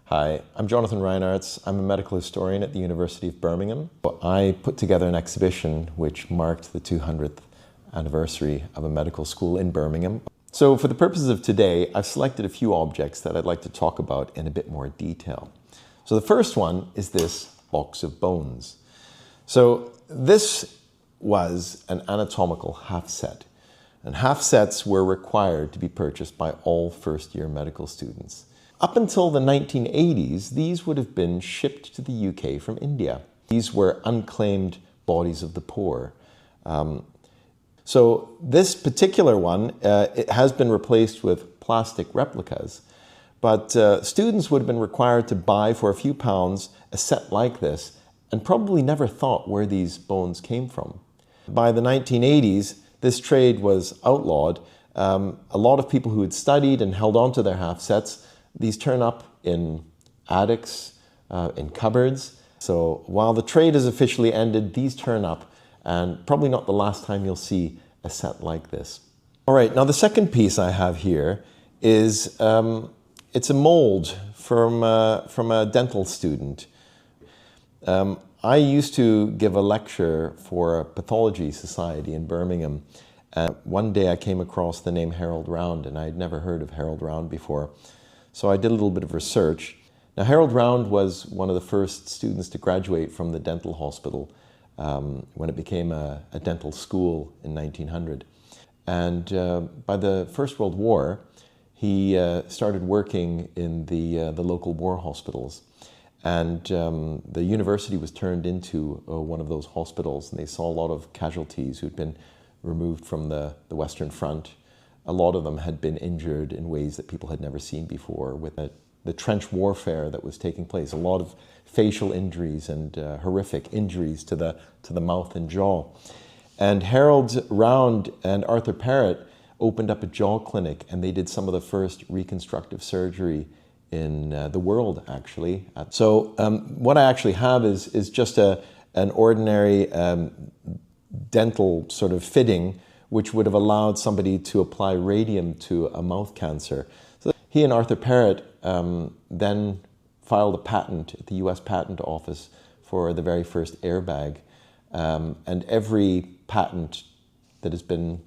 Hi, I'm Jonathan Reinarz. I'm a medical historian at the University of Birmingham. I put together an exhibition which marked the 200th anniversary of a medical school in Birmingham. So for the purposes of today, I've selected a few objects that I'd like to talk about in a bit more detail. So the first one is this box of bones. So this was an anatomical half set. And half sets were required to be purchased by all first-year medical students. Up until the 1980s, these would have been shipped to the UK from India. These were unclaimed bodies of the poor. So this particular one, it has been replaced with plastic replicas, but students would have been required to buy for a few pounds a set like this and probably never thought where these bones came from. By the 1980s, this trade was outlawed. A lot of people who had studied and held on to their half sets, these turn up in attics, in cupboards. So while the trade is officially ended, these turn up, and probably not the last time you'll see a set like this. All right, now the second piece I have here is, it's a mold from a dental student. I used to give a lecture for a pathology society in Birmingham. One day I came across the name Harold Round, and I had never heard of Harold Round before. So I did a little bit of research. Now, Harold Round was one of the first students to graduate from the dental hospital when it became a dental school in 1900. And by the First World War, he started working in the local war hospitals. And the university was turned into one of those hospitals, and they saw a lot of casualties who'd been removed from the Western Front. A lot of them had been injured in ways that people had never seen before with the trench warfare that was taking place. A lot of facial injuries and horrific injuries to the mouth and jaw. And Harold Round and Arthur Parrott opened up a jaw clinic, and they did some of the first reconstructive surgery in the world, actually. So what I actually have is just an ordinary dental sort of fitting, which would have allowed somebody to apply radium to a mouth cancer. So he and Arthur Parrott then filed a patent at the US Patent Office for the very first airbag. And every patent that has been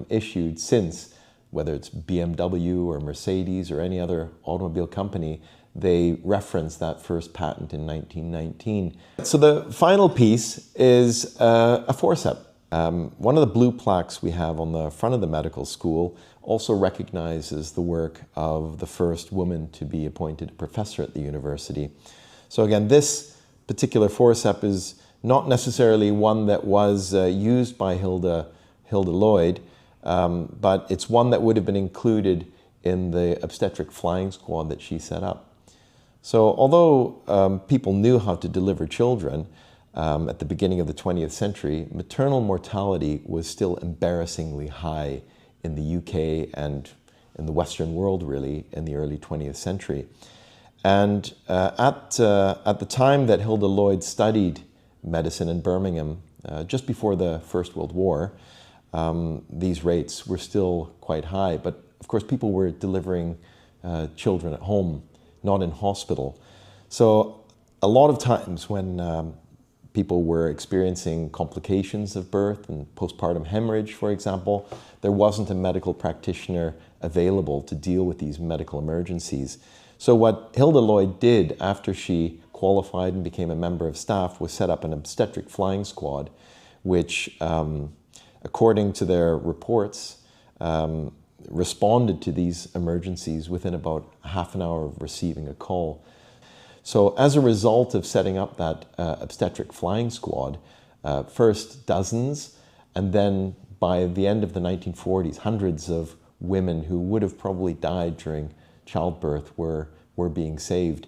issued since, whether it's BMW or Mercedes or any other automobile company, they reference that first patent in 1919. So the final piece is a forceps. One of the blue plaques we have on the front of the medical school also recognizes the work of the first woman to be appointed a professor at the university. So again, this particular forceps is not necessarily one that was used by Hilda Lloyd, but it's one that would have been included in the obstetric flying squad that she set up. So although people knew how to deliver children, at the beginning of the 20th century, maternal mortality was still embarrassingly high in the UK and in the Western world, really, in the early 20th century. And at the time that Hilda Lloyd studied medicine in Birmingham, just before the First World War, these rates were still quite high. But of course, people were delivering children at home, not in hospital. So a lot of times when people were experiencing complications of birth and postpartum hemorrhage, for example, there wasn't a medical practitioner available to deal with these medical emergencies. So what Hilda Lloyd did after she qualified and became a member of staff was set up an obstetric flying squad, which, according to their reports, responded to these emergencies within about half an hour of receiving a call. So as a result of setting up that obstetric flying squad, first dozens, and then by the end of the 1940s, hundreds of women who would have probably died during childbirth were being saved.